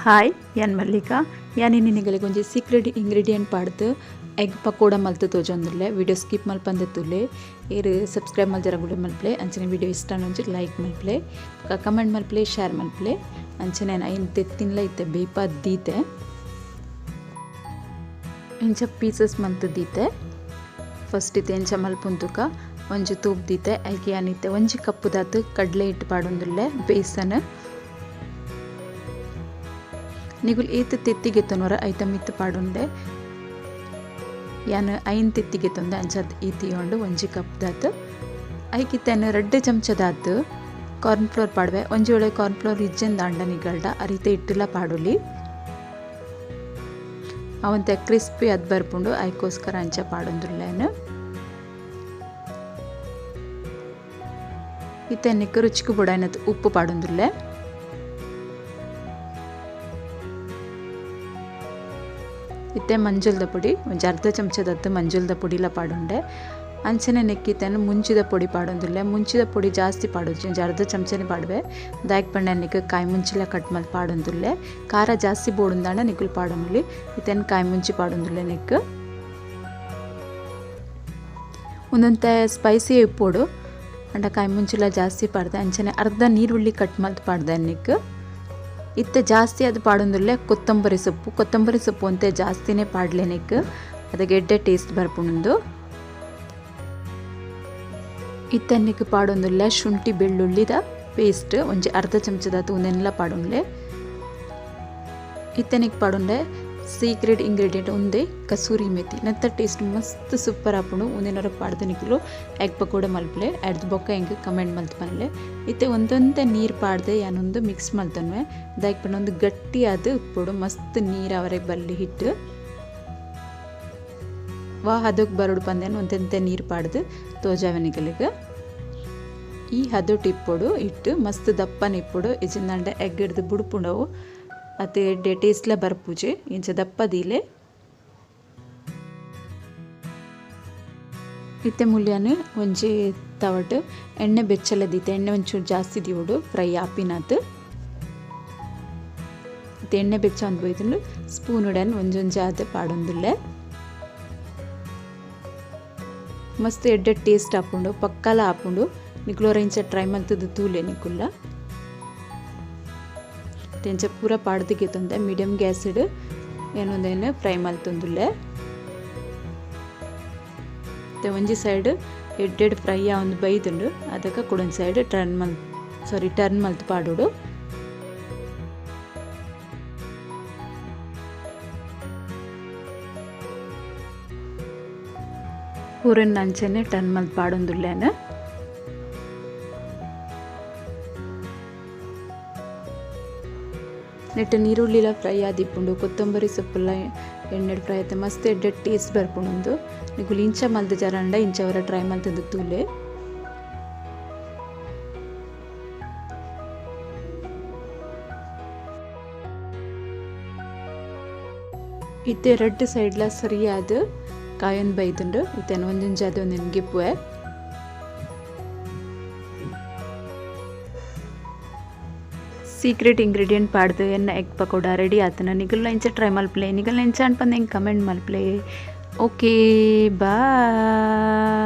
Hi ಯಾನ್ ಮಲ್ಲಿಕಾ ಯಾನ್ ನಿನಗಳಿಗೆ ಒಂಜಿ ಸೀಕ್ರೆಟ್ ಇಂಗ್ರೀಡಿಯೆಂಟ್ ಪಾಡ್ದು ಎಗ್ ಪಕೋಡ ಮಲ್ತು ತೋಜೊಂದುಲ್ಲೆ ವಿಡಿಯೋ ಸ್ಕಿಪ್ ಮಲ್ಪಂದೆ ತುಲೆ ಏರು ಸಬ್ಸ್ಕ್ರೈಬ್ ಮಲ್ಜರ ಗುಡೆ ಮಲ್ಪಲೆ ಅಂಚನೆ ವಿಡಿಯೋ ಇಷ್ಟ ಒಂಚೂರು ಲೈಕ್ ಮಲ್ಪಲೆ ಕಮೆಂಟ್ ಮಲ್ಪಲೆ ಶೇರ್ ಮಲ್ಪಲೆ ಅಂಚನೆ ಐನ್ ತೆತ್ತಿನ್ಲ ಇತ್ತೆ ಬೇಪ ದೀತೆ ಇಂಚ ಪೀಸಸ್ ಮಲ್ತು ದೀತೆ ಫಸ್ಟ್ ಇತ್ತೆ ಇಂಚ ಮಲ್ಪುಂತುಕ ಒಂಜಿ ತೂಪ್ ದೀತೆ ಐಕೆ ಯಾನಿತ್ತೆ ಒಂಜಿ ಕಪ್ಪು ದಾತು ಕಡ್ಲೆ ಹಿಟ್ಟು ಪಾಡೊಂದುಲ್ಲೆ ಬೇಸನ್ ನಿಗುಲ್ ಏತ್ ತೆತ್ತಿಗೆತ್ತನೋರ ಐತ ಮಿತ್ತು ಪಾಡುಂಡೆ ಯಾನ್ ಐನ್ ತೆತ್ತಿಗೆತ್ತೊಂದು ಅಂಚದ್ ಈತಿಯೊಂಡು ಒಂಜಿ ಕಪ್ ದಾತು ಐಕಿತ್ತೇನು 2 ಚಮಚದಾತು ಕಾರ್ನ್ ಫ್ಲೋರ್ ಪಾಡ್ವೆ ಒಂಜಿ ಒಳ್ಳೆ ಕಾರ್ನ್ ಫ್ಲೋರ್ ಇಜ್ಜೆನ್ ದಾಂಡ ನಿಗಲ್ಡ ಆ ರೀತಿ ಇಟ್ಟಿಲ್ಲ ಪಾಡುಲಿ ಅವಂತೆ ಕ್ರಿಸ್ಪಿ ಅದ್ ಬರ್ಪುಂಡು ಐಕೋಸ್ಕರ ಅಂಚ ಪಾಡೊಂದುಲ್ಲೇನು ಇತ್ತೆನ್ನಿಕ್ಕೆ ರುಚಿಗೆ ಬುಡಾಯ್ನತ್ ಉಪ್ಪು ಪಾಡೊಂದುಲ್ಲೆ ಇತ್ತೆ ಮಂಜುಲ್ದ ಪುಡಿ ಒಂಜಿ ಅರ್ಧ ಚಮಚದತ್ತು ಮಂಜುಲ್ದ ಪುಡಿಲ ಪಾಡುಂಡೆ ಅಂಚನೆ ನೆಕ್ಕಿತ್ತೇನು ಮುಂಚಿದ ಪೊಡಿ ಪಾಡೊಂದುಲ್ಲೆ ಮುಂಚಿದ ಪೊಡಿ ಜಾಸ್ತಿ ಪಾಡೋದು ಒಂಜಿ ಅರ್ಧ ಚಮಚನೆ ಪಾಡುವೆ ದಾಯಕ್ ಪಂಡ ನಿಕ್ ಕಾಯಿ ಮುಂಚಿಲ ಕಟ್ ಮಲ್ ಪಾಡೊಂದುಲ್ಲೆ ಖಾರ ಜಾಸ್ತಿ ಬೋಡುಂದಾಂಡ ನಿಕ್ಕುಲು ಪಾಡೊಂದುಲಿ ಇತ್ತೇನು ಕಾಯಿ ಮುಂಚಿ ಪಾಡೊಂದುಲ್ಲೆ ನೆಕ್ ಒಂದೊಂತೆ ಸ್ಪೈಸಿ ಉಪ್ಪೋಡು ಅಂಡ ಕಾಯಿ ಮುಂಚಿಲ ಜಾಸ್ತಿ ಪಾಡ್ದೆ ಅಂಚನೆ ಅರ್ಧ ನೀರುಳ್ಳಿ ಕಟ್ ಮಲ್ತು ಪಾಡ್ದೆ ನಿಕ್ ಇತ್ತೆ ಜಾಸ್ತಿ ಅದು ಪಾಡೊಂದುಲ್ಲೆ ಕೊತ್ತಂಬರಿ ಸೊಪ್ಪು ಅಂತೆ ಜಾಸ್ತಿನೇ ಪಾಡ್ಲೇನಿಕ್ ಅದಕ್ಕೆ ಎಡ್ಡೆ ಟೇಸ್ಟ್ ಬರ್ಪುಂಡು ಇತ್ತೆನ್ನಿಕ್ ಪಾಡೊಂದುಲ್ಲೆ ಶುಂಠಿ ಬೆಳ್ಳುಳ್ಳಿದ ಪೇಸ್ಟ್ ಒಂಜಿ ಅರ್ಧ ಚಮಚದಾತು ಒಂದೆಲ್ಲ ಪಾಡೊಂಡ್ಲೆ ಇತ್ತೆನಿಕ್ ಪಾಡೊಂಡೆ ಸೀಕ್ರೆಟ್ ಇಂಗ್ರೀಡಿಯೆಂಟ್ ಒಂದೇ ಕಸೂರಿ ಮೆಥಿ ನೆತ್ತ ಟೇಸ್ಟ್ ಮಸ್ತ್ ಸೂಪರ್ ಆಪುಂಡು ಒಂದೇನರ ಪಾಡ್ದು ನಿಕ್ಲು ಎಗ್ ಪಕೋಡ ಮಲ್ಪಲೆ ಎಡ್ದು ಬೊಕ್ಕ ಹೆಂಗೆ ಕಮೆಂಟ್ ಮಲ್ತು ಮಲ್ಲೆ ಇತ್ತೆ ಒಂದೊಂದೇ ನೀರು ಪಾಡ್ದೆ ಯಾನೊಂದು ಮಿಕ್ಸ್ ಮಲ್ತನ್ವೆ ದಾಯಕ್ ಪಂಡ ಒಂದು ಗಟ್ಟಿ ಅದು ಉಪ್ಪುಡು ಮಸ್ತ್ ನೀರು ಅವರೆಗೆ ಬಲ್ಲಿ ಹಿಟ್ಟು ವಾ ಹದಕ್ಕೆ ಬರೋಡು ಪಂದೇನು ಒಂದೆಂತೆ ನೀರು ಪಾಡ್ದು ತೋಜಾವನಿಗಳಿಗೆ ಈ ಹದೊಟ್ಟು ಇಪ್ಪೊಡು ಇಟ್ಟು ಮಸ್ತ್ ದಪ್ಪನ ಇಪ್ಪೊಡು ಇಜಿಂದಂಡೆ ಎಗ್ ಹಿಡ್ದು ಬುಡ್ಪುಂಡವು ಅದು ಎಡ್ಡೆ ಟೇಸ್ಟ್ಲ ಬರ್ಪೂಜೆ ಇಂಚ ದಪ್ಪದಿಲೆ ಇತ್ತೆ ಮುಲ್ಯಾನು ಒಂಜಿ ತವಟು ಎಣ್ಣೆ ಬೆಚ್ಚಲ ದೀತೆ ಎಣ್ಣೆ ಒಂಚೂರು ಜಾಸ್ತಿ ದಿವಡು ಫ್ರೈ ಆಪಿನಾತ್ ಇತ್ತೆ ಎಣ್ಣೆ ಬೆಚ್ಚ ಒಂದು ಬೈದು ಸ್ಪೂನ್ ಉಡನ್ ಒಂಜೊಂಜಿ ಆದ ಪಾಡೊಂದುಲ್ಲೆ ಮಸ್ತ್ ಎಡ್ಡೆ ಟೇಸ್ಟ್ ಹಾಪುಂಡು ಪಕ್ಕಲ ಹಾಪುಂಡು ನಿಕ್ಲೋರ ಇಂಚ ಟ್ರೈ ಮಲ್ತದ್ದು ತೂಲೆ ನಿಕ್ಕುಲ್ಲ ತೆಂಚ ಪೂರ ಪಾಡ್ದಿಗೆ ತಂದೆ ಮೀಡಿಯಂ ಗ್ಯಾಸ್ ಇಡು ಏನೊಂದೇನು ಫ್ರೈ ಮಲ್ತೊಂದುಲ್ಲೆ ಒಂಜಿ ಸೈಡ್ ಎಡ್ಡೆಡ್ ಫ್ರೈ ಒಂದು ಬೈದುಂಡು ಅದಕ್ಕೆ ಕೊಡೊಂದು ಸೈಡ್ ಟರ್ನ್ ಮಲ್ತು ಪಾಡೋಡು ಪೂರನ್ ಅಂಚನೆ ಟರ್ನ್ ಮಲ್ತು ಪಾಡೊಂದುಲ್ಲೇನ ನೆಟ್ಟು ನೀರುಳ್ಳಿಲ ಫ್ರೈ ಆದಿಪ್ಪುಂಡು ಕೊತ್ತಂಬರಿ ಸೊಪ್ಪುಲ ಎಣ್ಣೆ ಫ್ರೈ ಆಯ್ತು ಮಸ್ತ್ ಎಡ್ಡೆ ಟೇಸ್ಟ್ ಬರ್ಪುಂಡು ನಿಗುಲು ಇಂಚ ಮಲ್ತು ಜರಂಡ ಇಂಚವರ ಟ್ರೈ ಮಲ್ತದ್ದು ತೂಲೆ ಇತ್ತೆ 2 ಸೈಡ್ಲ ಸರಿಯಾದ ಕಾಯೊಂದು ಬೈದುಂಡು ಇತ್ತೇನು ಒಂದೊಂಜಿ ಅದು ಒಂದು ಗಿಪ್ಪುವೆ ಸೀಕ್ರೆಟ್ ಇಂಗ್ರೀಡಿಯೆಂಟ್ ಪಾಡ್ದು ಎನ್ನ ಎಗ್ ಪಕೋಡ ರೆಡಿ ಆತನ ನಿಗಲ್ನ ಇಂಚ ಟ್ರೈ ಮಲ್ಪ್ಲೆ ನಿಗಲ್ನ ಇಂಚ ಅನ್ಪಂದು ಹೆಂಗೆ ಕಮೆಂಟ್ ಮಲ್ಪ್ಲೆ ಓಕೆ ಬಾಯ್.